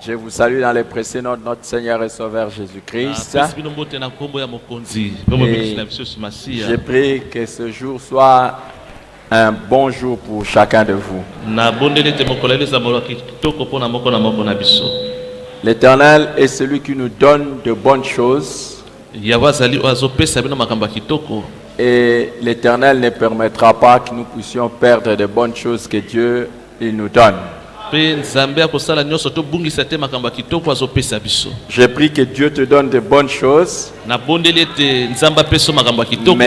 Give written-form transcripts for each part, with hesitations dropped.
Je vous salue dans les précieux noms de notre Seigneur et Sauveur Jésus-Christ. Je prie que ce jour soit un bon jour pour chacun de vous. L'Éternel est celui qui nous donne de bonnes choses. Et l'Éternel ne permettra pas que nous puissions perdre de bonnes choses que Dieu il nous donne. Je prie que Dieu te donne de bonnes choses, mais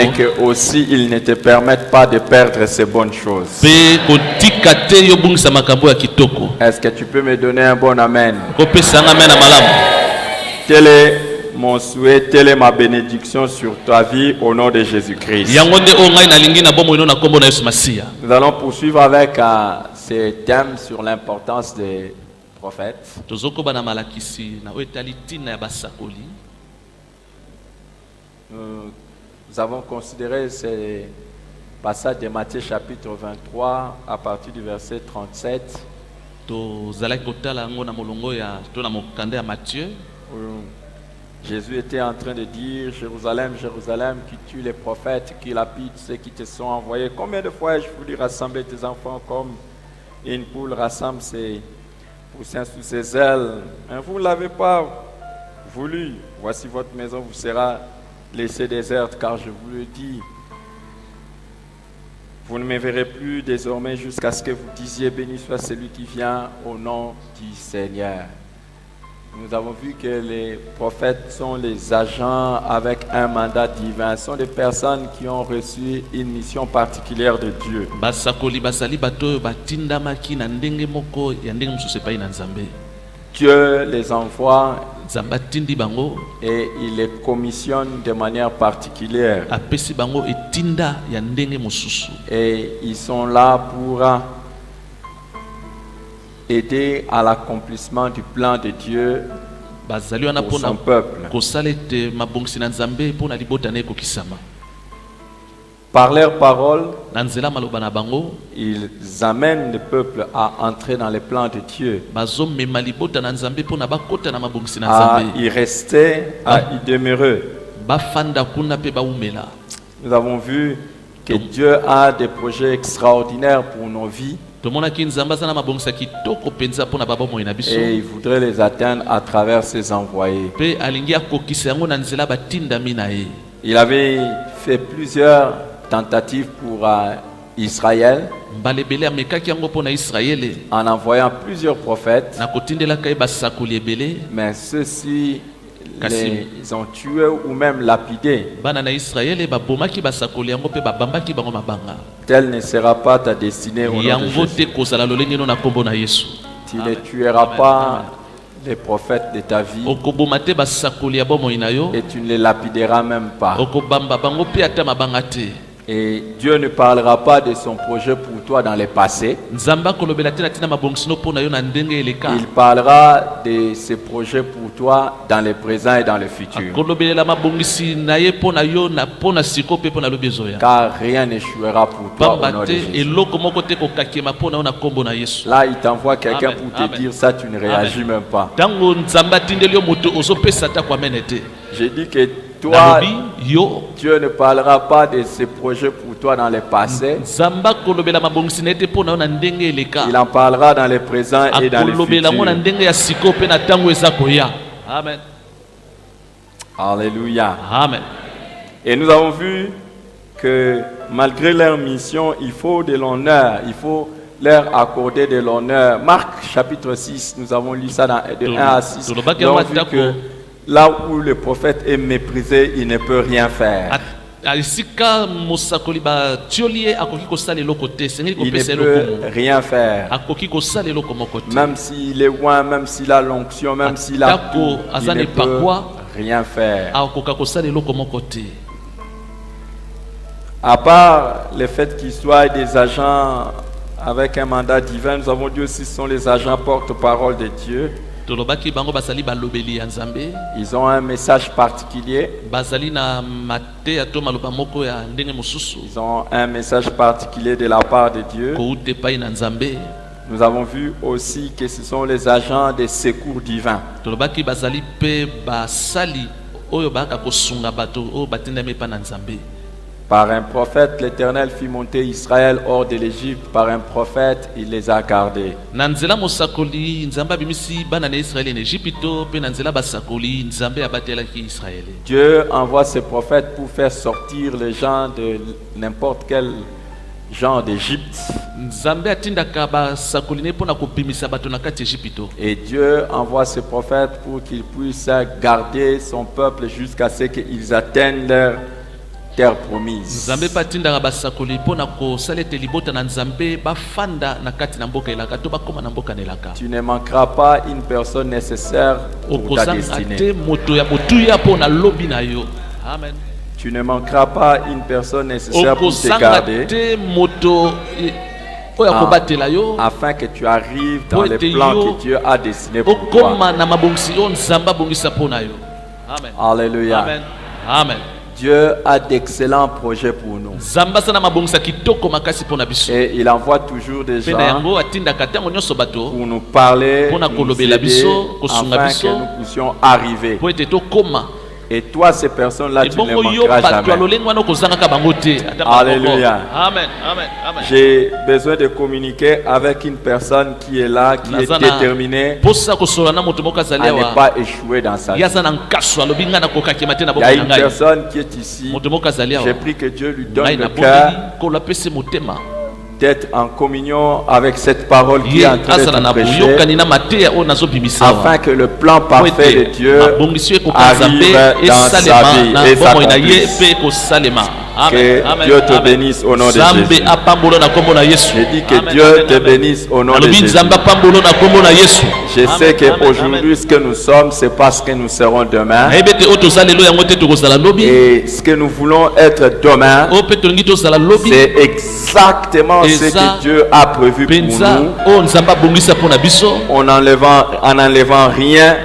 que aussi il ne te permette pas de perdre ces bonnes choses. Est-ce que tu peux me donner un bon amen? Tel est mon souhait, telle est ma bénédiction sur ta vie au nom de Jésus-Christ. Nous allons poursuivre avec ces thèmes sur l'importance des prophètes. Nous avons considéré ces passages de Matthieu chapitre 23 à partir du verset 37. Jésus était en train de dire: Jérusalem, Jérusalem, qui tue les prophètes, qui lapide ceux qui te sont envoyés. Combien de fois ai-je voulu rassembler tes enfants comme une poule rassemble ses poussins sous ses ailes? Mais vous ne l'avez pas voulu. Voici votre maison vous sera laissée déserte, car je vous le dis. Vous ne me verrez plus désormais jusqu'à ce que vous disiez: béni soit celui qui vient au nom du Seigneur. Nous avons vu que les prophètes sont les agents avec un mandat divin. Ce sont des personnes qui ont reçu une mission particulière de Dieu. Dieu les envoie et il les commissionne de manière particulière. Et ils sont là pour aider à l'accomplissement du plan de Dieu pour son peuple. Par leurs paroles, ils amènent le peuple à entrer dans les plans de Dieu, à y rester, à y demeurer. Nous avons vu que Dieu a des projets extraordinaires pour nos vies. Et il voudrait les atteindre à travers ses envoyés. Il avait fait plusieurs tentatives pour Israël en envoyant plusieurs prophètes, mais ceux-ci ils ont tué ou même lapidé. Telle ne sera pas ta destinée au nom de Jésus. Tu ne tueras pas les prophètes de ta vie et tu ne les lapideras même pas. Et Dieu ne parlera pas de son projet pour toi dans le passé. Il parlera de ses projets pour toi dans le présent et dans le futur. Car rien n'échouera pour toi au nom de Jésus. Là, il t'envoie quelqu'un pour te dire ça, tu ne réagis même pas. J'ai dit que toi, Dieu ne parlera pas de ses projets pour toi dans le passé. Il en parlera dans le présent et dans le futur. Amen. Alléluia. Amen. Et nous avons vu que malgré leur mission, il faut de l'honneur. Il faut leur accorder de l'honneur. Marc chapitre 6, nous avons lu ça de 1 à 6. Nous avons vu que là où le prophète est méprisé, il ne peut rien faire. Il ne peut rien faire. Même s'il est loin, même s'il a l'onction, même s'il a tout, il ne peut rien faire. À part le fait qu'ils soient des agents avec un mandat divin, nous avons dit aussi que ce sont les agents porte-parole de Dieu. Ils ont un message particulier. Ils ont un message particulier de la part de Dieu. Nous avons vu aussi que ce sont les agents des secours divins. Tolobaki bazali pe basali oyo baka kosunga bato oyo batindami pa na Nzambe. Par un prophète, l'Éternel fit monter Israël hors de l'Égypte. Par un prophète, il les a gardés. Na nzela mosakoli Nzambe abimisi bana na Israeli na Egypto pe na nzela basakoli Nzambe abatelaki Israeli. Dieu envoie ses prophètes pour faire sortir les gens de n'importe quel genre d'Égypte. Nzambe atindaka basakoli ne pona kopimisa bato na kati Egypto. Et Dieu envoie ses prophètes pour qu'ils puissent garder son peuple jusqu'à ce qu'ils atteignent leur terre promise. Nzambe patindaka basakoli pona kosalete libota na Nzambe bafanda na kati na mboka elaka to bakoma na mboka nelaka. Tu ne manqueras pas une personne nécessaire pour ta destinée. Te moto ya motuya pona lobi na yo. Amen. Tu ne manqueras pas une personne nécessaire pour te garder afin que tu arrives dans les plans que Dieu a destinés pour toi. Alléluia. Amen. Amen. Dieu a d'excellents projets pour nous. Et il envoie toujours des gens pour nous parler, pour nous aider, afin que nous puissions arriver. Et toi, ces personnes-là, tu ne les manqueras jamais. Alléluia. Amen. Amen. J'ai besoin de communiquer avec une personne qui est là, qui est déterminée à ne pas échouer dans sa vie. Il y a une personne qui est ici. J'ai pris que Dieu lui donne le cœur d'être en communion avec cette parole qui est en train d'être prêchée, afin que le plan parfait de Dieu arrive dans sa vie et s'accomplisse. Que Dieu te bénisse au nom de Jésus. Je dis que Dieu te bénisse au nom de Jésus. Je sais qu'aujourd'hui, ce que nous sommes, c'est pas ce que nous serons demain. Et ce que nous voulons être demain, c'est exactement ce que Dieu a prévu pour nous. En n'enlevant rien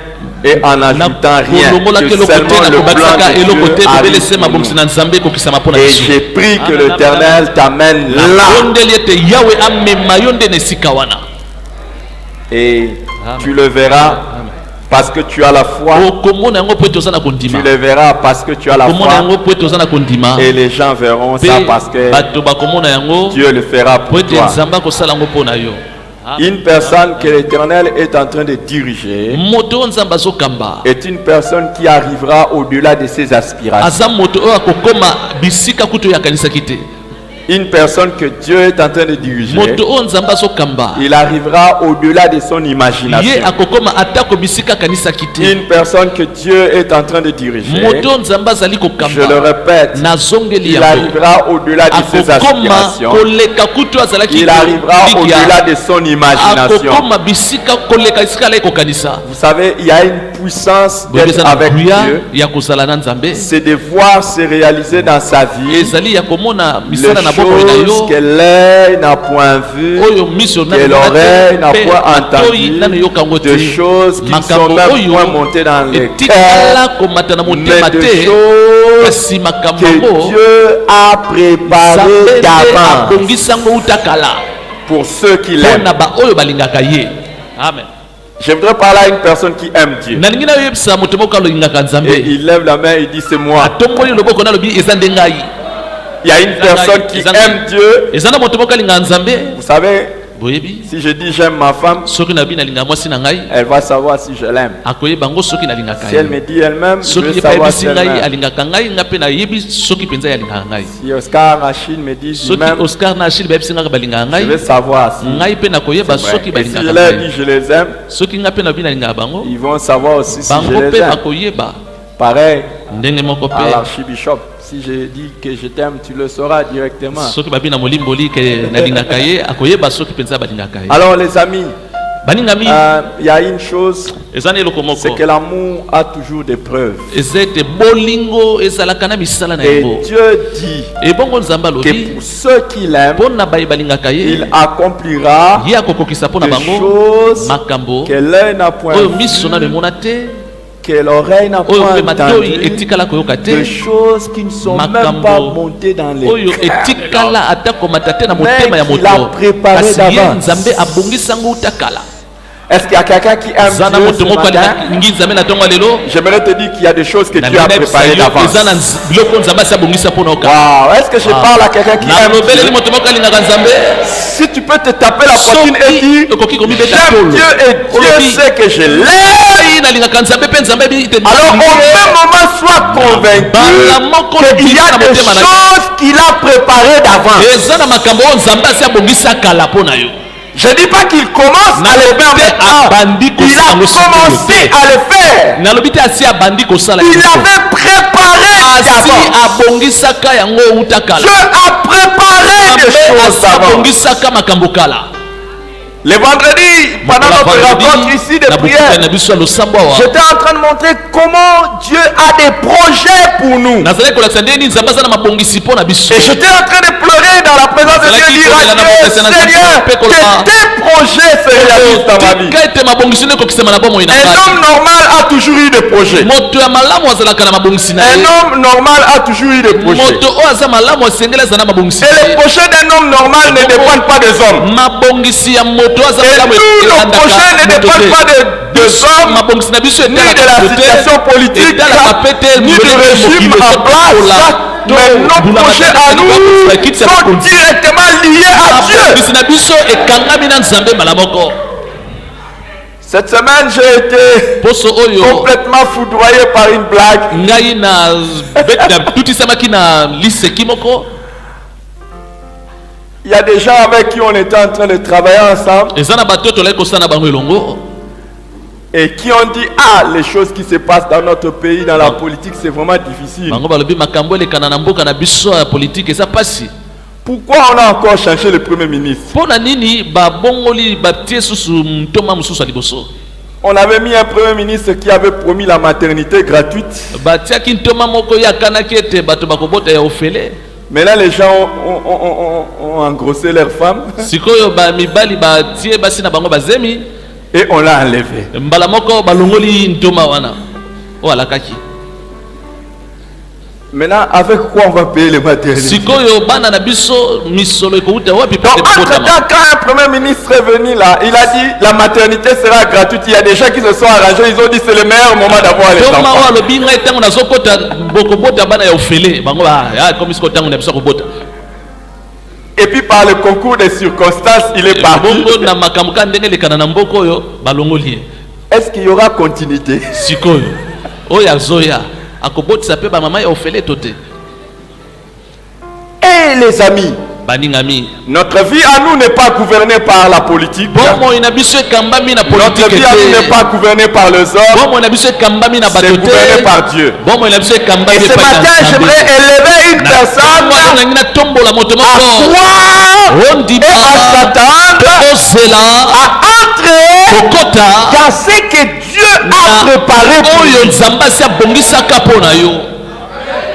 et en n'ajoutant rien, que seulement le plan de Dieu arrive pour nous. Et j'ai pris que l'Éternel t'amène là. Et tu le verras parce que tu as la foi. Tu le verras parce que tu as la foi. Et les gens verront ça parce que Dieu le fera pour toi. Une personne que l'Éternel est en train de diriger est une personne qui arrivera au-delà de ses aspirations. Une personne que Dieu est en train de diriger, il arrivera au-delà de son imagination. Une personne que Dieu est en train de diriger, je le répète, il arrivera au-delà de ses aspirations. Il arrivera au-delà de son imagination. Vous savez, il y a une puissance d'être avec Dieu. C'est de voir se réaliser dans sa vie les choses que l'œil n'a point vues, que l'oreille n'a point entendues, de choses qui ne sont même point montées dans le cœur, mais de choses que Dieu a préparées d'avance pour ceux qui l'aiment. Amen. J'aimerais parler à une personne qui aime Dieu. Et il lève la main et il dit c'est moi. Il y a une personne qui aime Dieu. Vous savez, si je dis j'aime ma femme, elle va savoir si je l'aime. Si elle me dit elle-même, je vais savoir si elle m'aime. Si Oscar Rachid me dit je m'aime, je vais savoir si c'est vrai. Et si je leur dis je les aime, ils vont savoir aussi si je les aime. Pareil à l'archibishop. Si je dis que je t'aime, tu le sauras directement. Alors les amis, il y a une chose, c'est que l'amour a toujours des preuves. Et Dieu dit que pour ceux qui l'aiment, il accomplira des choses que l'œil n'a point vues, que l'oreille n'a oyo pas mpe matoi entendu, etikala koyoka te de choses qui ne sont même Makambo. pas montées dans les oyo cœurs. etikala ata komata te na motema ya Mais qu'il a moto préparé kasi ye d'avance. nzambe abongisango uta kala Est-ce qu'il y a quelqu'un qui aime zana Dieu moto ce moko matin? alingi nzambe na ntongo ya lelo J'aimerais te dire qu'il y a des choses que na Dieu a mina préparées yebisa yo d'avance. eza na biloko nzambe asi abongisa mpo na oka Wow. Est-ce que je parle à quelqu'un qui aime nalobeleli Dieu? moto moko alingaka nzambe Si tu peux te taper la poitrine et soki dire okoki komibeta j'aime tolo Dieu et Dieu sait que je l'aime, nalingaka nzambe mpe nzambe alors au même moment sois convaincu qu'il y a des choses qu'il a préparées d'avance. eza na makambo oyo nzambe asi abongisa kala mpo na yo Je ne dis pas qu'il commence à le faire maintenant. Il a commencé à le faire. nalobi te asi abandi kosala Il avait préparé asi d'avance. abongisaka yango outa kala Dieu a préparé des choses asi d'avance. abongisaka makambo kala Le vendredi, pendant notre rencontre ici de prière, na biso ya losambo awa j'étais en train de montrer comment Dieu a des projets pour nous. nazali kolakisa ndeni nzambe aza na mabongisi mpo na biso Et j'étais en train de pleurer dans la présence de Dieu et dire à Dieu, Seigneur, que tes projets se réalisent dans ma vie. tika ete mabongisi no ekokisama na bomoi na Un ngai homme normal a toujours eu des projets. moto ya malamu azalaka na mabongisi na Un ye homme normal a toujours eu des projets. moto oyo aza malamu asengeli aza na mabongisi Et na les ye projets d'un homme normal ne dépendent pas des hommes. mabongisi ya moto aza Et malamu nous, nos projets ne dépendent pas des hommes, mabongisi na biso ni de la situation politique, ni du régime en place. Mais nos projets à nous sont directement liés à Dieu. mabongisi na biso ekangami na nzambe mbala moko Cette semaine, j'ai été poso oyo complètement foudroyé par une blague. ngai tutisamaki na liseki moko Il y a des gens avec qui on était en train de travailler ensemble eza na bato oyo tolai kosala na bango elongo et qui ont dit ah, les choses qui se passent dans notre pays, dans la politique, c'est vraiment difficile. bango balobi makambo elekana na mboka na biso ya politike eza pasi Pourquoi on a encore changé le Premier ministre? mpo na nini babongoli batie susu ntoma mosusu ya liboso On avait mis un Premier ministre qui avait promis la maternité gratuite. batiaki ntoma moko ye akanaki ete bato bakobota ya ofele Mais là, les gens ont engrossé leurs femmes sikoyo bamibali batie basi na bango bazemi et on l'a enlevé. mbala moko balongoli ntoma wana oyo alakaki Maintenant, avec quoi on va payer les maternités? sikoyo bana na biso misolo ekouta wapi Donc, entre-temps, quand un Premier ministre est venu là, il a dit la maternité sera gratuite. Il y a des gens qui se sont arrangés, ils ont dit c'est le meilleur moment d'avoir les toma oyo enfants. alobi ngai ntango nazokota bokobota bana ya ofele bango komi siko ntango na biso kobota Et puis par le concours des circonstances, il est parti. bongo na makambo ka ndenge elekana na mboka oyo balongoli ye Est-ce qu'il y aura continuité? sikoyo oyo azoya akobotisa mpe bamama ya ofele to te Et les amis, baningami notre vie à nous n'est pas gouvernée par la politique. bomoi na biso ekambami na Notre politike vie à nous n'est te pas gouvernée par les hommes. bomoi na biso ekambami na C'est bato gouverné te par Dieu. bomoi na biso ekambami Et ce matin, j'aimerais élever une personne nangi natombola moto à moko croire et ondima à s'attendre ozela à entrer kokota dans ce que Dieu a préparé pour oyo nous. nzambe asi abongisaka mpo na yo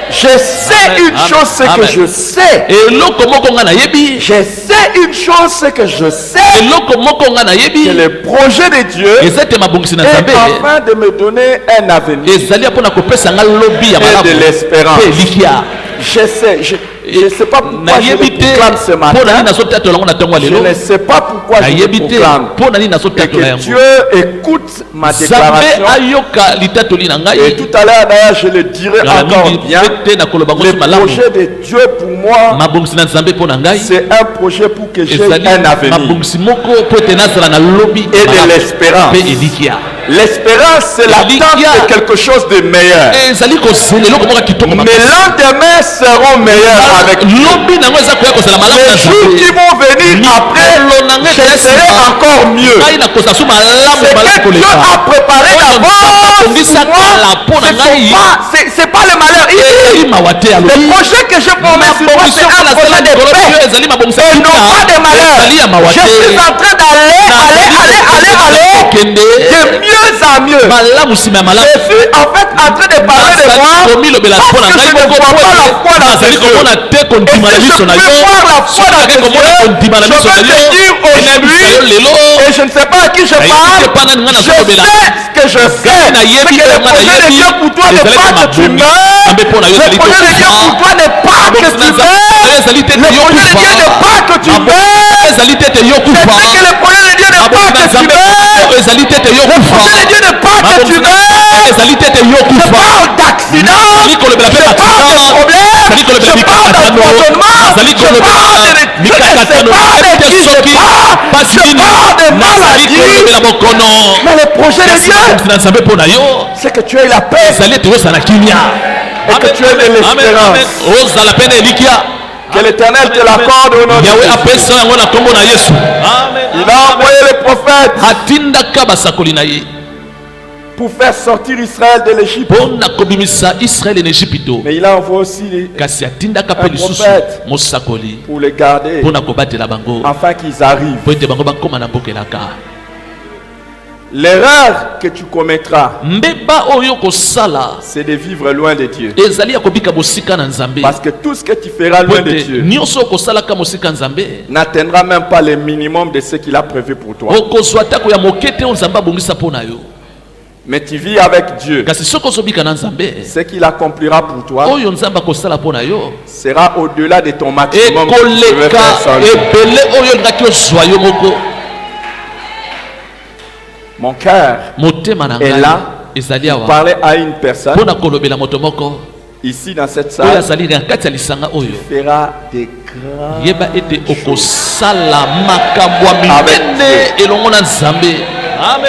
Je sais une chose, c'est que je sais. eloko moko nga nayebi Je sais une chose, c'est que je sais eloko moko nga que nayebi le projet de Dieu eza ete mabongisi na est nzambe afin de me donner un avenir ezali mpona kopesa nga lobi ya et de malamu l'espérance. mpe likia Je sais, je ne sais pas pourquoi je le nayebi te proclame ce mpo na nini matin. nazotatola yango na ntongo ya Je lelo ne sais pas pourquoi je nayebi le te proclame. mpo na nini Et nazotatola que yango Dieu écoute ma nzambe déclaration. ayoka litatoli na Et ngai tout à l'heure, d'ailleurs, je le dirai kala encore mingi bien. te nakoloba ngo Le so malamu projet de Dieu pour moi, mabongisi na nzambe mpo na ngai c'est un projet pour que j'ai ezali un avenir mabongisi moko mpo ete nazala na lobi et de malamu l'espérance. mpe elikia L'espérance, c'est l'attente de quelque chose de meilleur. ezali kozela eloko moko ya kitoko Mes lendemains seront meilleurs avec Dieu. lobi nango eza koya kozala malamu na Les jours qui nzambe vont venir après, je serai encore mieux. ngai nakoza so malamu C'est malamu que Dieu koleka a préparé d'avance pour moi. C'est pas le malheur. Il ezali dit, mawa te le alobi projet que je promets sur moi, c'est un projet de paix. ezali mabongisi Et non pas de malheur. ezali ya mawa Je suis te en train d'aller, aller, aller, aller, aller, kokende de mieux en à mieux. Je suis en fait en train de parler de moi parce que je ne vois pas la foi dans tes yeux. Et si je peux voir la foi dans tes yeux, je peux te dire aujourd'hui, et je ne sais pas à qui je parle, je sais ce que je sais. C'est que le projet de Dieu pour toi n'est pas que tu meurs. Le projet de Dieu pour toi n'est pas que tu meurs. Le projet de Dieu n'est pas que tu meurs. Je sais que le projet de Dieu n'est pas que tu meurs. Le projet de Dieu n'est pas que tu meurs. Je parle d'accident. Je parle de problèmes. Je parle d'empoisonnement. Je parle de je ne sais pas de qui je parle de maladie. Mais le projet de Dieu, c'est que tu aies la paix et que tu aies de l'espérance. Que l'Éternel te l'accorde au nom de Jésus. Il a envoyé les prophètes pour faire sortir Israël de l'Égypte. Mais il a envoyé aussi un prophète pour les garder afin qu'ils arrivent. L'erreur que tu commettras, c'est de vivre loin de Dieu. Parce que tout ce que tu feras loin de Dieu n'atteindra même pas le minimum de ce qu'il a prévu pour toi. Mais tu vis avec Dieu. Ce qu'il accomplira pour toi sera au-delà de ton maximum. Mon cœur est là pour parler à une personne ici dans cette salle. Tu feras des grands choses avec Dieu.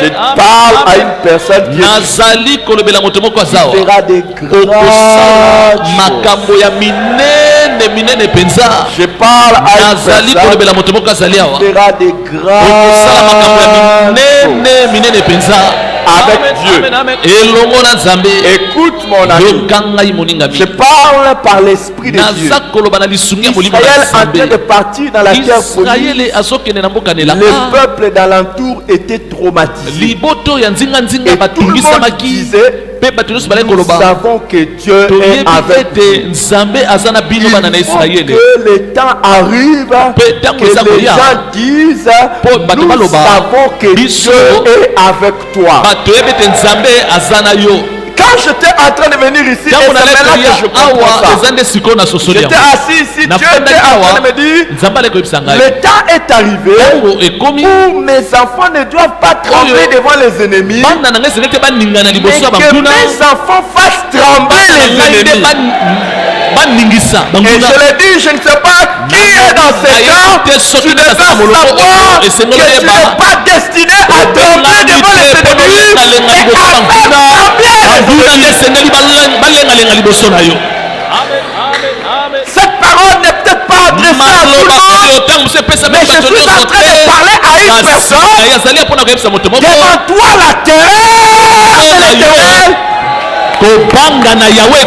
Je parle à une personne qui fera des grandes choses. Je parle à une personne qui fera des grandes choses avec Dieu. Écoute mon ami, je parle par l'Esprit de Dieu. Israël en train de partir dans la terre promise, le peuple d'alentour était traumatisé. Et tout le monde disait, nous savons que Dieu est avec nous. Il faut que le temps arrive, que les gens disent, nous savons que Dieu est avec toi. Quand j'étais en train de venir ici, et c'est maintenant que je comprends ça. J'étais assis ici, Dieu était en train de me dire, le temps est arrivé où mes enfants ne doivent pas trembler devant les ennemis, mais que mes enfants fassent trembler les ennemis. Et je le dis, je ne sais pas qui est dans ces camps. Tu devrais savoir que tu n'es pas destiné à trembler devant les ennemis, et à faire trembler. Cette parole n'est peut-être pas adressée à tout le monde, mais je suis en train de parler à une personne. Devant toi la terreur de l'Éternel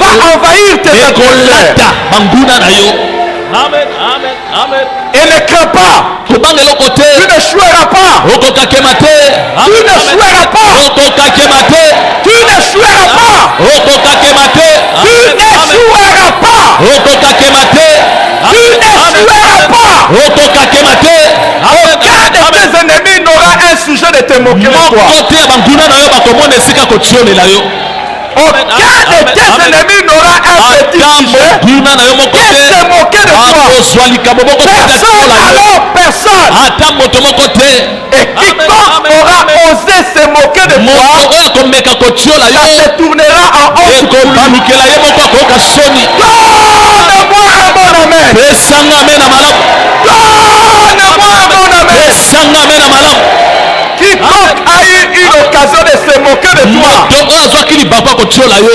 va envahir tes adversaires. Et ne crains pas. Tu n'échoueras pas. Tu n'échoueras pas. Tu n'échoueras pas. Tu n'échoueras pas. Tu n'échoueras pas. Aucun de tes ennemis n'aura un sujet de te moquer de toi. Aucun de tes ennemis n'aura un petit sujet de se moquer de toi. Personne alors, personne. Et quiconque aura osé se moquer de toi, ça se tournera en honte pour lui. Donne-moi un bon amen. Donne-moi un bon amen. Quiconque a eu une occasion de se moquer de toi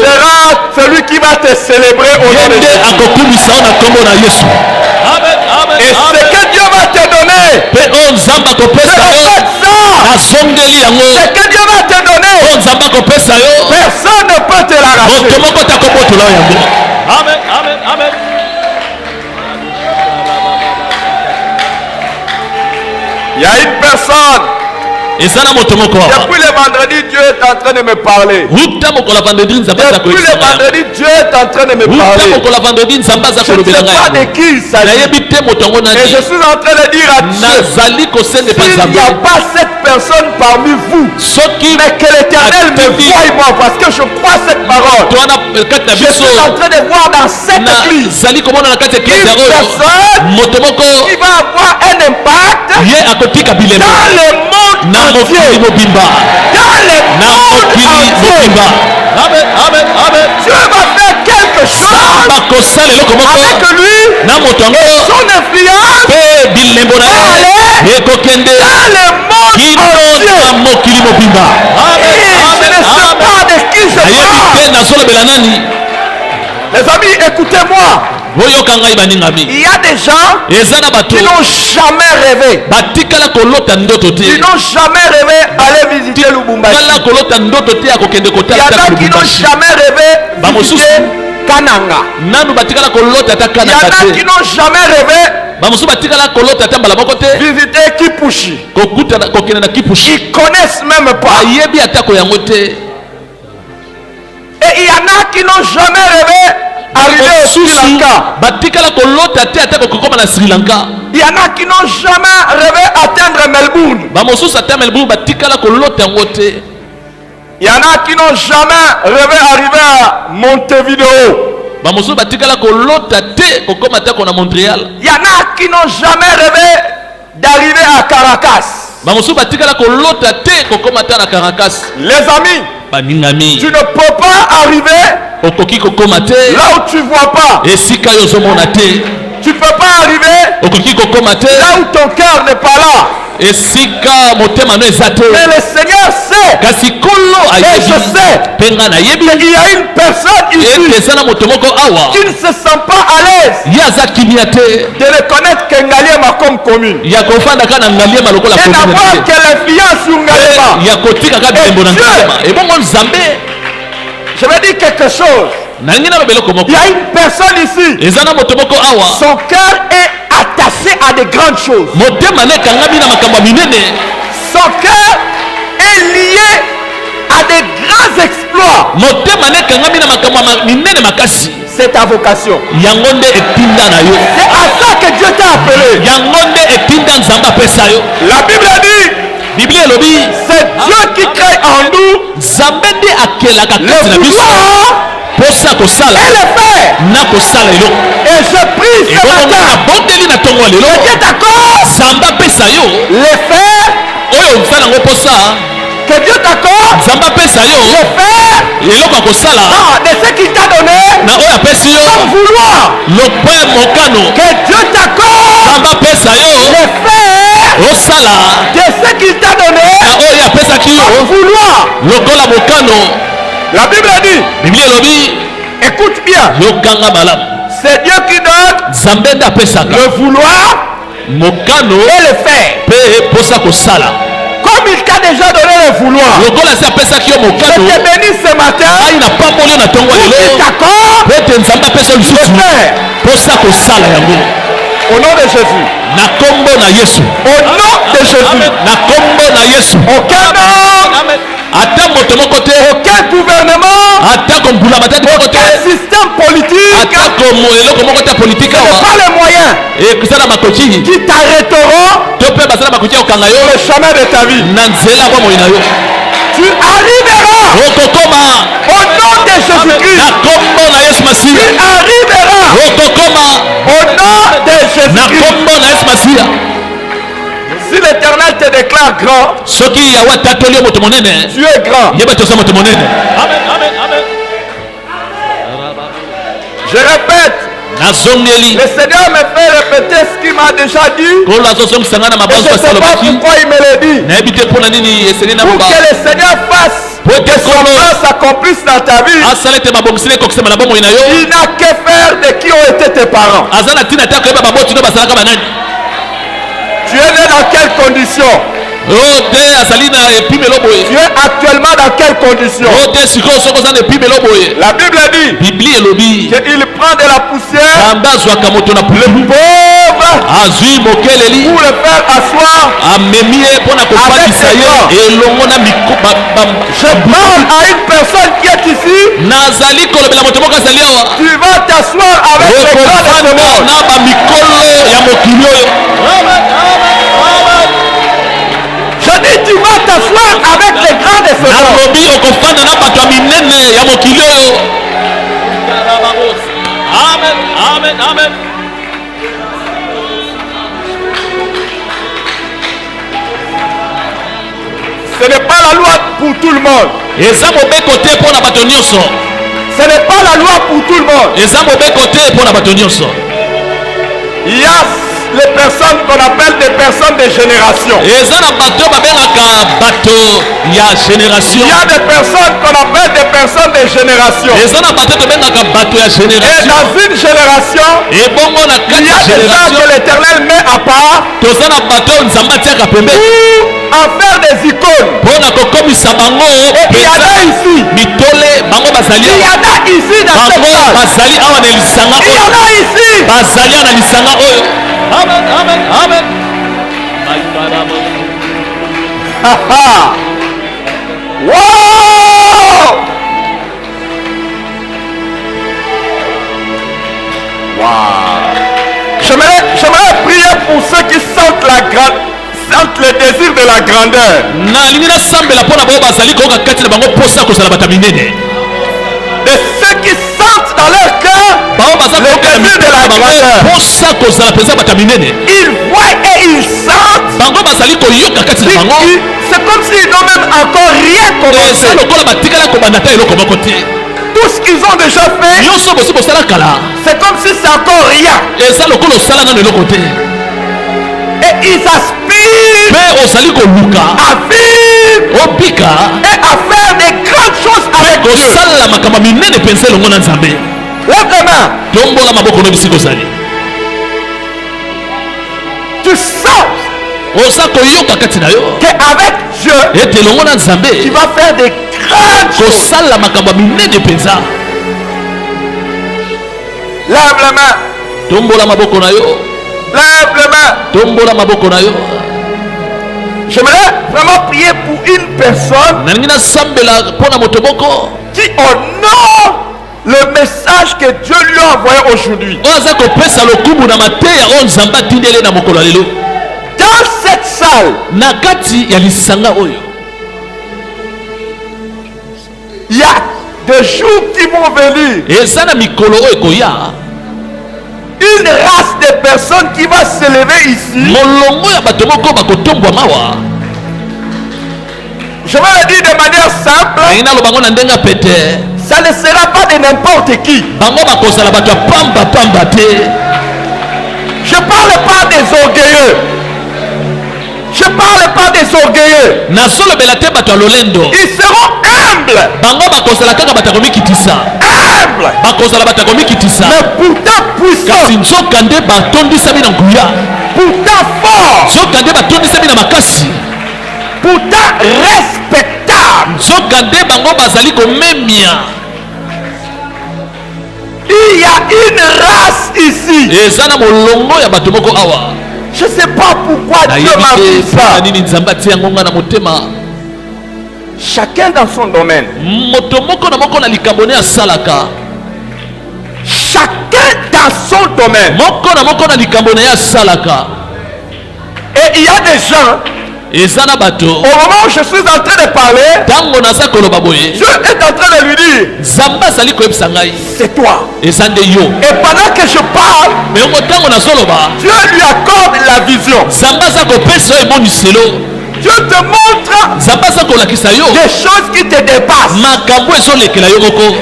sera celui qui va te célébrer au nom de Jésus. Et ce que Dieu va te donner, c'est en fait ça. Ce que Dieu va te donner, personne ne peut te l'arracher. Amen, amen, amen. Il y a une personne Depuis le vendredi, Dieu est en train de me parler. Depuis le vendredi, Dieu est en train de me parler. Je ne sais pas de qui il s'agit. Et je suis en train de dire à Dieu, s'il n'y a pas cette personne parmi vous, mais que l'Éternel me voie moi, parce que je crois cette parole. Je suis en train de voir dans cette église une personne qui va avoir un impact dans le monde entier. Dans le monde entier. Dieu va faire quelque chose avec lui et son influence va aller dans le monde entier. Je ne sais pas de qui je parle. Les amis, écoutez-moi. Il y a des gens qui n'ont jamais rêvé. Ils n'ont jamais rêvé aller visiter Lubumbashi. Il y en a qui n'ont jamais rêvé visiter Kananga. Il y en a qui n'ont jamais rêvé visiter Kipushi. Ils connaissent même pas. Et il y en a qui n'ont jamais rêvé arriver au Sri Lanka. Il y en a qui n'ont jamais rêvé atteindre Melbourne. Il y en a qui n'ont jamais rêvé arriver à Montevideo. Il y en a qui n'ont jamais rêvé d'arriver à Caracas. Les amis, tu ne peux pas arriver là où tu ne vois pas. Tu ne peux pas arriver là où ton cœur n'est pas là. Mais le Seigneur sait, et je sais, qu'il y a une personne ici qui ne se sent pas à l'aise de reconnaître que Ngaliema comme commune et d'avoir quelle influence sur Ngaliema. Je vais dire quelque chose. Il y a une personne ici, son cœur est attaché à de grandes choses. Son cœur est lié à de grands exploits. C'est ta vocation. C'est à ça que Dieu t'a appelé. La Bible dit, c'est Dieu qui crée en nous le vouloir et le faire. Et je prie ce matin, Dieu t'accorde le faire, que Dieu t'accorde le faire de ce qu'il t'a donné comme vouloir. Que Dieu t'accorde le faire de ce qu'il t'a donné comme vouloir. La Bible dit, écoute bien, c'est Dieu qui donne le vouloir et le faire. Comme il t'a déjà donné le vouloir, je te bénis ce matin pour qu'il t'accorde le faire. Au nom de Jésus. Au nom de Jésus. Aucun aucun gouvernement, aucun système politique, ce n'est pas les moyens qui t'arrêteront le chemin de ta vie. Tu arriveras au nom de Jésus-Christ. Tu arriveras au nom de Jésus-Christ. Si l'Éternel te déclare grand, tu es grand. Je répète, le Seigneur me fait répéter ce qu'il m'a déjà dit. Et je ne sais pas pourquoi il me le dit. Pour que le Seigneur fasse que son plan s'accomplisse dans ta vie, il n'a que faire de qui ont été tes parents. Tu es né dans quelles conditions? Tu es actuellement dans quelles conditions? La Bible dit qu'il prend de la poussière, le pauvre azwi mokeleli pour le faire asseoir. amemi ye mpo na kofandisa ye elongo na Je parle à une personne qui est ici. nazali kolobela moto moko azali awa Tu vas t'asseoir avec les grands de ce okofanda monde. na bamikolo ya mokili oyo. Je dis tu vas t'asseoir avec les grands de ce monde. nalobi okofanda na bato ya minene ya mokili oyo. Amen, amen, amen. Ce n'est pas la loi pour tout le monde. eza mobeko te mpo na bato nyonso. Ce n'est pas la loi pour tout le monde. eza mobeko te mpo na bato nyonso. Il y a les personnes qu'on appelle des personnes de génération. eza na bato babengaka bato ya génération. Il y a des personnes qu'on appelle des personnes de génération. eza na bato tobengaka bato ya Et génération. dans une génération, ebongo na il kati y ya a des gens génération que l'Éternel met à part toza na bato oyo nzambe atiaka pembeni pour en faire des icônes. mpo na kokomisa bango Il y en penza a ici. mitole bango bazali Il y awa. en a ici dans cette bango salle. bazali awa na lisanga Il y en oyo a ici. bazali awa na lisanga oyo. Amen, amen, amen. Wow! Wow! J'aimerais prier pour ceux qui sentent le désir de la grandeur. nalingi nasambela mpo na bao bazali koyoka kati na bango mposa kozala bato ya minene. De ceux qui sentent dans leur cœur bao baza le koyoka na désir de mitema la na bango grandeur. mposa kozala mpenza bato ya minene. Ils voient et ils sentent. bango bazali koyoka kati na bango C'est comme s'ils n'ont même encore rien commencé. eza lokola batikala kobanda ta eloko moko te. Tout ce qu'ils ont déjà fait, nyonso bosi bosala kala c'est comme si c'est encore rien. eza lokola osala nano eloko te. Et ils aspirent mpe ozali koluka à vivre obika et à faire des grandes choses avec Dieu. kosalela makambo minene mpenza elongo na nzambe. Lève les mains. tombola maboko no bisika ozali Tu sens oza koyoka kati na yo qu'avec Dieu, ete elongo na nzambe tu vas faire des grandes choses. kosalela makambo ya minene mpenza. Lève les mains. tombola maboko na yo Lève les mains. tombola maboko na yo. J'aimerais vraiment prier pour une personne nalingi nasambela mpo na moto moko qui honore le message que Dieu lui a envoyé aujourd'hui. oyo aza kopesa lokumu na mateya oyo nzambe atindeli na mokolo ya lelo Dans cette salle, na kati ya lisanga oyo. il y a des jours qui vont venir. eza na mikolo oyo ekoya Une race de personnes qui va s'élever ici. molongo ya bato moko bakotombwa mawa. Je vais le dire de manière simple. nalingi naloba ngo na ndenge ya pete Ça ne sera pas de n'importe qui. bango bakozala bato ya pamba te. Je parle pas des orgueilleux. Je parle pas des orgueilleux. nazolobela te bato ya lolendo. Ils seront humbles. bango bakozala kaka bato ya komikitisa. Humbles. bakozala bato ya komikitisa. Mais pourtant puissants. kasi nzoka nde batondisami na nguya. Pourtant forts. nzoka nde batondisami na makasi. Pourtant respectables. nzoka nde bango bazali komemia. Il y a une race ici. eza na molongo ya bato moko awa. Je ne sais pas pourquoi Dieu nayebi m'a te dit mpona ça. nini nzambe atia yango nga na motema. Chacun dans son domaine. moto moko na moko na likambo ne asalaka. Chacun dans son domaine. moko na moko na likambo na ye asalaka. Et il y a des gens, eza na bato au moment où je suis en train de parler, ntango naza koloba boye Dieu est en train de lui dire, nzambe azali koyebisa ngai c'est toi. eza nde yo. Et pendant que je parle, me yango ntango nazoloba Dieu lui accorde la vision. nzambe aza kopesa yo emoniselo. Dieu te montre nzambe aza kolakisa yo des choses qui te dépassent. makambo ezolekela yo moko.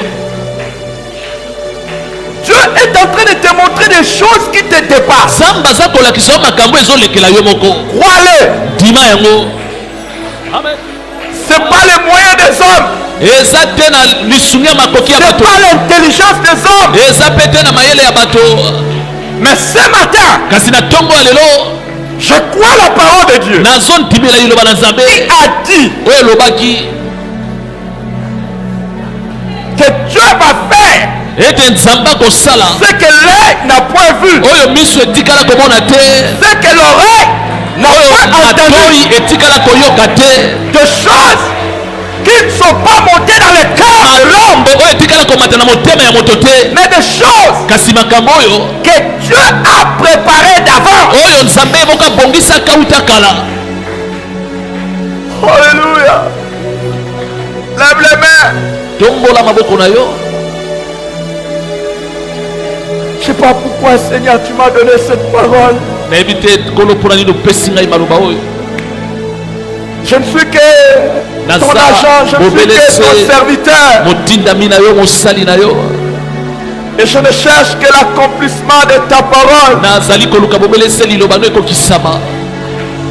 Dieu est en train de te montrer des choses qui te dépassent. nzambe aza kolakisa yo makambo ezolekela yo moko. Crois-le. ndima yango. Amen. Ce n'est pas les moyens des hommes. eza te na lisungi ya makoki Ce ya n'est bato. pas l'intelligence des hommes. eza pe te na mayele ya bato. Mais ce matin, kasi na ntongo ya lelo je crois la parole de Dieu. nazondimela liloba na nzambe Il a dit oyo elobaki que Dieu va faire Ce que l'œil n'a point vu, ce que l'oreille n'a point entendu, de choses qui ne sont pas montées dans le cœur de l'homme, mais des choses que Dieu a préparées d'avance. Alléluia. Lève les mains. Je ne sais pas pourquoi, Seigneur, tu m'as donné cette parole. Je ne suis que ton agent, je ne suis que ton serviteur. Et je ne cherche que l'accomplissement de ta parole.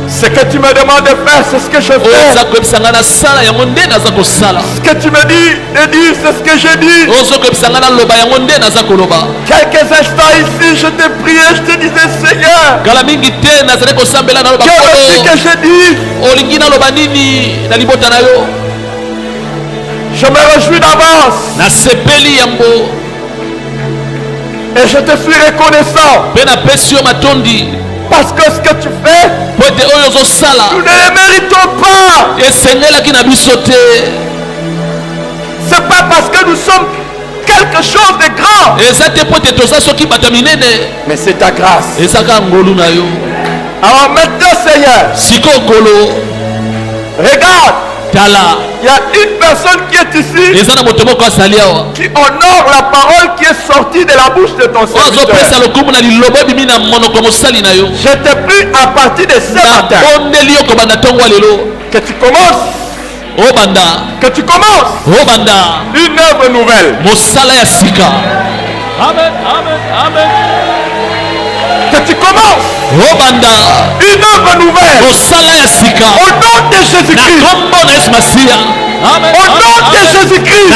Ce que tu me demandes de faire, c'est ce que je fais. Ce que tu me dis de dire, c'est ce que je dis. Quelques instants ici, je te priais, je te disais, Seigneur, que je dise. Je me réjouis d'avance. Et je te suis reconnaissant. Parce que ce que tu fais, nous ne le méritons pas. C'est pas parce que nous sommes quelque chose de grand, mais c'est ta grâce. Alors maintenant, Seigneur, regarde. Il y a une personne qui est ici qui honore la parole qui est sortie de la bouche de ton serviteur. Je te prie à partir de ce matin que tu commences. Que tu commences une œuvre nouvelle. Amen, amen, amen. Que tu commences une œuvre nouvelle. Au nom de Jésus-Christ. Au nom de Jésus-Christ.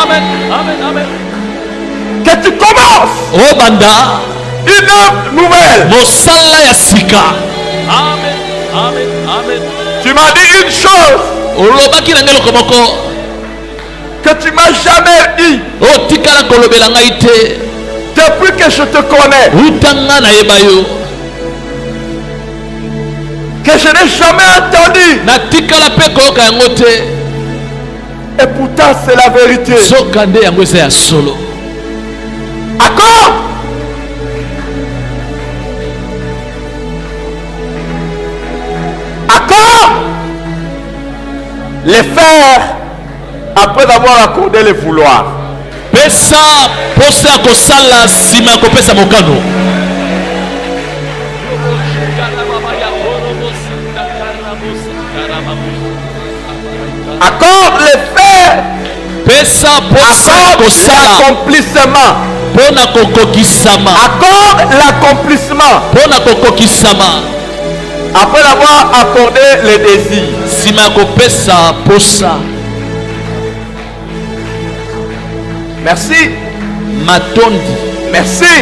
Amen, amen, amen. Que tu commences une œuvre nouvelle. Amen, amen, amen. Tu m'as dit une chose que tu m'as jamais dit depuis que je te connais, que je n'ai jamais entendu, et pourtant c'est la vérité. Accord. Accord. Les faire après avoir accordé les vouloirs. Accorde les faits. Accorde l'accomplissement. Accorde l'accomplissement. Après avoir accordé les désirs. Merci. Merci.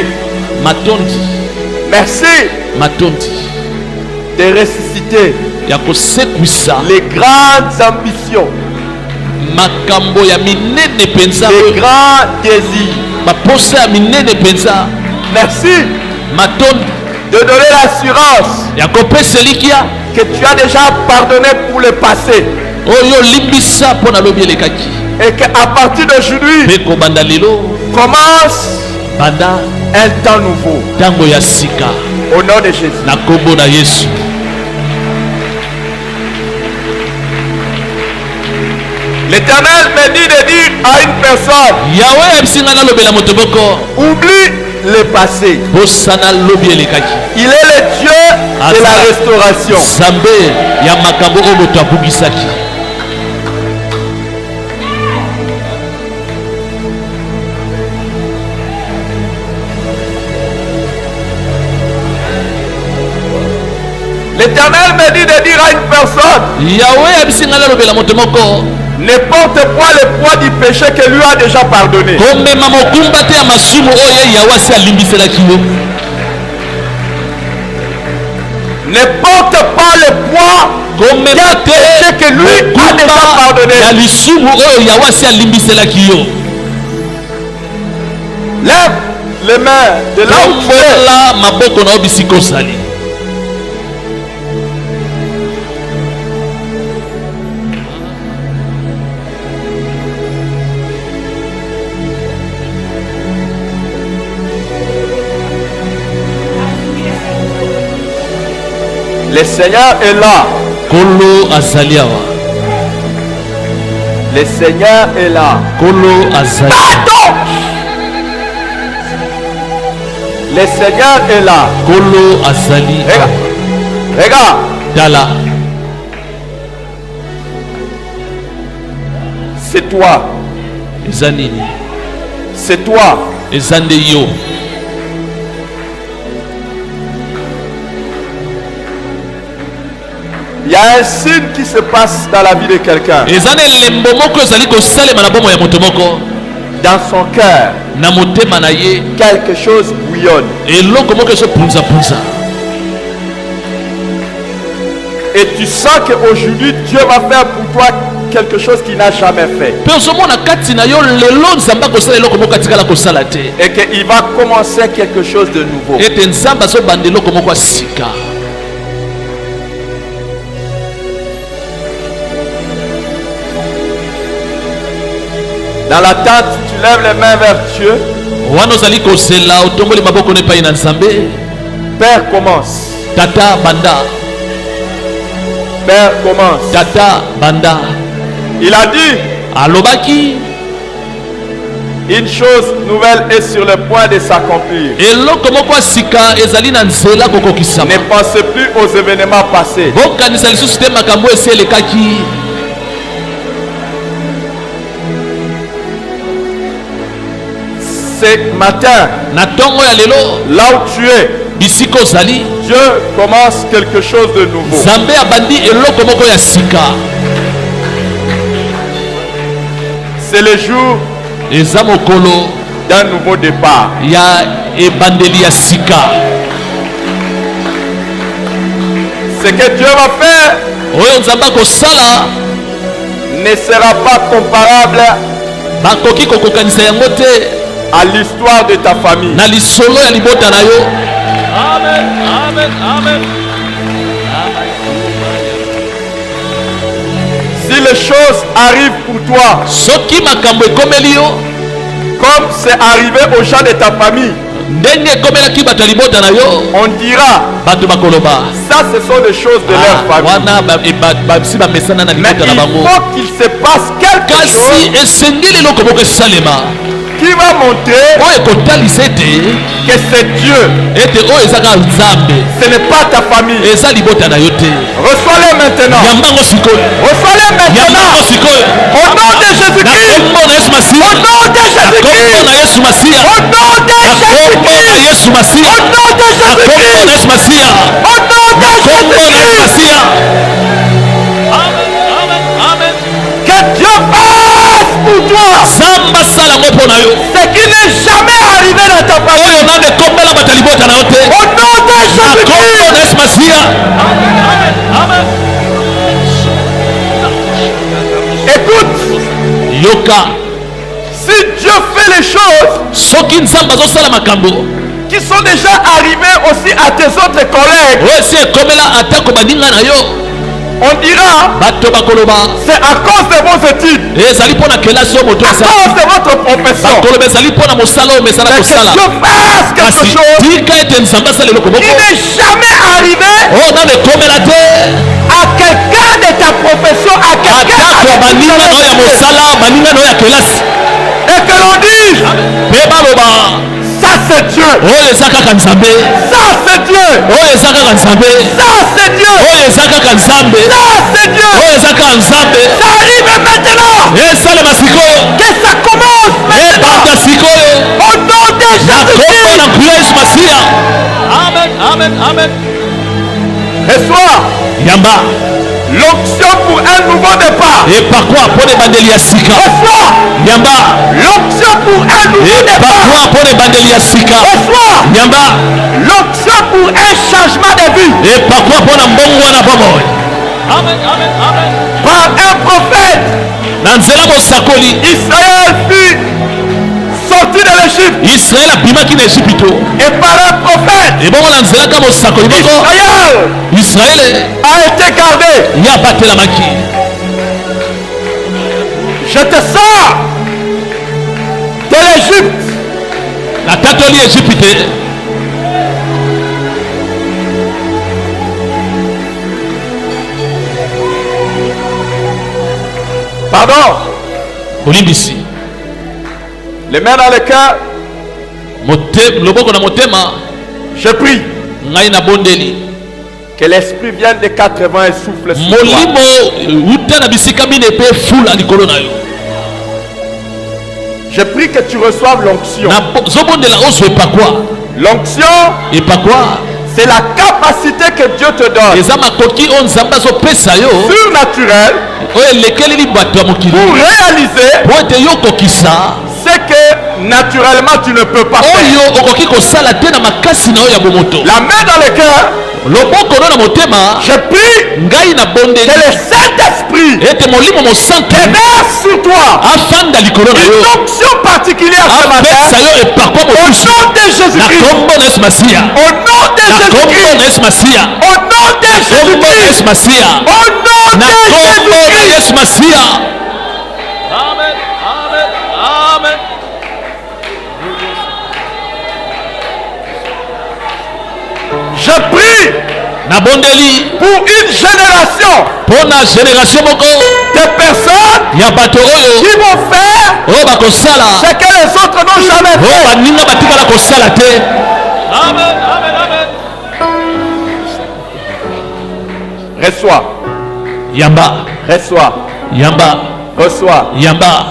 Merci. De ressusciter les grandes ambitions, les grands désirs. Merci de donner l'assurance que tu as déjà pardonné pour le passé. Et qu'à partir d'aujourd'hui commence un temps nouveau. Au nom de Jésus. L'Éternel me dit de dire à une personne, oublie le passé. Il est le Dieu de la restauration. L'Éternel me dit de dire à une personne, ne porte pas le poids du péché que lui a déjà pardonné. Ne porte pas le poids du péché que lui a déjà pardonné. Lève les mains de là où tu es. tombola maboko na yo bisika ozali. Le Seigneur est là. Kolo azali awa. Le Seigneur est là. Kolo azali. Pardon! Le Seigneur est là. Kolo azali. Regarde. Regarde. Dala. C'est toi. Eza nini? C'est toi. Eza nde yo. Il y a un signe qui se passe dans la vie de quelqu'un. Eza na elembo moko ezali kosalema na bomo ya moto moko. Dans son cœur, Na motema na ye quelque chose bouillonne. eloko moko ezopunzapunza. Et tu sens qu'aujourd'hui, Dieu va faire pour toi quelque chose qu'il n'a jamais fait. Mpe ozomona kati na yo lelo nzambe akosala eloko moko atikala kosala te. Et qu'il va commencer quelque chose de nouveau. Ete nzambe azobanda eloko moko ya sika. Dans l'attente, tu lèves les mains vers Dieu. Wana ozali kozela otomboli maboko na epai na nzambe. Père, commence. Tata banda. Père, commence. Tata banda. Il a dit, Alobaki une chose nouvelle est sur le point de s'accomplir. eloko moko ya sika ezali na nzela kokokisama. Ne pensez plus aux événements passés. bokanisa lisusu te makambo esi elekaki. Ce matin, Na ntongo ya lelo là où tu es, bisika ozali Dieu commence quelque chose de nouveau. nzambe abandi eloko moko ya sika. C'est le jour Eza mokolo d'un nouveau départ. ya ebandeli ya sika. Ce que Dieu va faire Oyo nzambe akosala ne sera pas comparable bakoki kokokanisa yango te à l'histoire de ta famille. na lisolo ya libota na yo. Amen, amen, amen. Si les choses arrivent pour toi Soki makambo ekomeli yo comme c'est arrivé aux gens de ta famille, ndenge ekomelaki bato ya libota na yo, on dira, bato bakoloba ça ce sont des choses de leur famille. wana basi bamesana na Mais libota il na bango. faut qu'il se passe quelque Kasi chose esengeli eloko moko esalema qui va montrer oyo ekotalisa ete que c'est Dieu. oyo eza kaka nzambe, Ce n'est pas ta famille. eza libota na yo te. Reçois-les maintenant. Yambango sikoyo, Reçois-les maintenant. yambango sikoyo, Au nom de na Jésus-Christ. kombo na Yesu Masiya, Au nom de na kombo Jésus-Christ. na Yesu Masiya, Au nom de na kombo na Jésus-Christ. Yesu Masiya, Au nom de na kombo na Jésus-Christ. Yesu Masiya, Au nom de na kombo na Yesu Jésus-Christ. Masiya. Amen, amen, amen. Que Dieu fasse pour toi Zamba sala ngo mpo na yo ce qui n'est jamais arrivé dans ta famille. oyo nanga ekombela bato ya libota na yo te, Au nom de na kombo Jésus-Christ. na Yesu Masiya. Amen. Écoute, Yoka, si Dieu fait les choses soki nzambe azosala makambo qui sont déjà arrivées aussi à tes autres collègues, oyo esi ekomela atako baninga na yo, on dira, bato bakoloba c'est à cause de vos études, ezali mpo na kelasi oyo moto à asala, cause de votre profession. bakoloba ezali mpo na mosala oyo mesala Mais que kosala. Dieu fasse quelque Kasi chose tika ete nzambe asala eloko qui moko n'est jamais arrivé oyo nanga ekomela te à quelqu'un de ta profession, à quelqu'un atako ya avec qui tu baninga na oyo ya as étudié. mosala, baninga na oyo ya kelasi, Et que l'on dise, mpe baloba ça c'est Dieu, oyo eza kaka nzambe, ça c'est Dieu, oyo eza kaka nzambe, ça c'est Dieu, oyo eza kaka nzambe, ça c'est Dieu. oyo eza kaka nzambe. Ça arrive maintenant, esalema sikoyo, que ça commence maintenant, ebanda sikoyo, au nom de na kombo Jésus-Christ. na nkulu ya Yesu Masiya. Amen, amen, amen. Reçois Yamba l'onction pour un nouveau départ. epakwa mpo na ebandeli ya sika. Reçois Yamba l'onction pour un nouveau départ. epakwa mpo na ebandeli ya sika. Reçois Yamba l'onction pour un changement de vie. epakwa mpo na mbongo wana bomoi. Amen, amen, amen. Par un prophète, Na nzela mosakoli Israël fut sorti de l'Égypte. Israël abimaki na Ejipito. Et par un prophète, ebongo na nzela kaka mosakoli moko Israël a été gardé. ye abatelamaki. Je te sors de l'Égypte. natatoli Ejipite. Pardon. Olimbisi. Les mains dans le cœur. Loboko na motema. Je prie. Ngai na bondeli. Que l'esprit vienne des 80 et souffle sur toi. Molimo uta na bisika mine pe fula likolo na yo. Je prie que tu reçoives l'onction. Zobondela ozwe pakwa. L'onction, Et pakwa. c'est la capacité que Dieu te donne. Eza makoki on nzamba zo pesa yo. Surnaturel. Oye lekeli li bato ya mokili. Pour réaliser Po ete yo kokisa. ce que naturellement tu ne peux pas faire. Oyo okoki kosala te na makasi na yo ya bomoto. La main dans le cœur. Loboko no na motema. Je prie Ngai na bondeli. que le Saint-Esprit Ete molimo mosantu. verse sur toi Afanda likolo na yo. une onction particulière ce matin. apesa yo epakwa Au mosusu. nom de Na Jésus-Christ. kombo na Yesu Masiya. Au nom de Na kombo na Jésus-Christ. Yesu Masiya. Au nom de Kombo na Jésus-Christ. Yesu Masiya. Au nom Na de kombo na Jésus-Christ. Yesu Masiya. Amen. Amen. Amen. Je prie Na bondeli pour une génération pona génération moko de personnes ya bato oyo qui vont faire oyo bakosala ce que les autres n'ont jamais oyo fait. baninga batikala kosala te. Amen. Amen. Amen. Reçois, Yamba. reçois, Yamba. reçois. Yamba.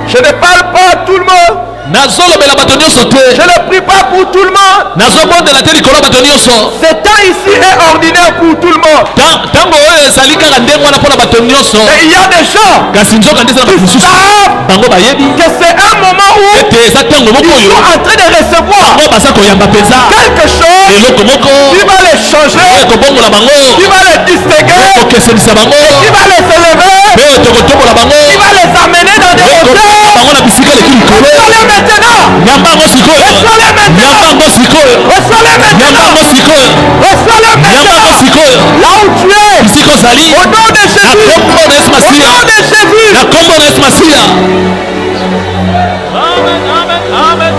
Je ne parle pas à tout le monde. nazolobela bato nyonso te. Je ne prie pas pour tout le monde. nazobondela te likolo bato nyonso. Ce temps ici est ordinaire pour tout le monde. ntango oyo ezali kaka ndenge wana mpona bato nyonso. Et il y a des gens kasi nzoka nde eza na bato qui mosusu savent bango bayebi que c'est un moment où ete eza ntango moko ils oyo sont en train de recevoir bango baza koyamba mpenza quelque chose eloko moko qui va les changer, oyo ekobongola bango, qui va les distinguer, ekokesenisa bango, qui va les élever, mpe oyo tokotombola bango, qui va les amener dans des ekokota hauteurs. bango na bisika leki likolo. Reçois-les maintenant. Nyamba yango sikoyo, Reçois-les nyamba maintenant. yango sikoyo, Reçois-les nyamba maintenant. yango sikoyo, Reçois-les nyamba yango maintenant. sikoyo. Là où tu es. bisika ozali Au nom de na Jésus. kombo na Yesu Au Masiya, nom de Jésus. na kombo na Yesu Masiya. Amen, amen, amen.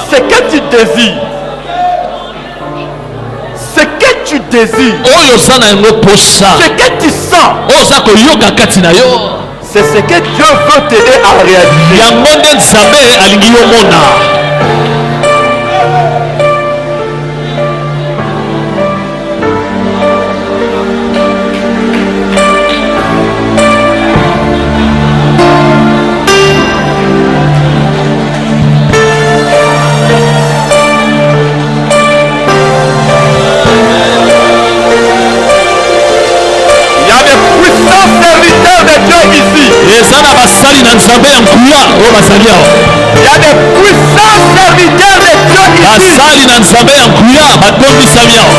Ce que tu désires. Ce que tu désires. oyo oza na yango posa, Ce que tu sens. oyo oza koyoka kati na yo, C'est ce que Dieu veut t'aider à réaliser. yango nde nzambe alingi yo mona. Il y a des puissants serviteurs de Dieu ici. eza na basali na nzambe ya nguya oyo bazali awa. Il y a des puissants serviteurs de Dieu ici. basali na nzambe ya nguya batombisami awa.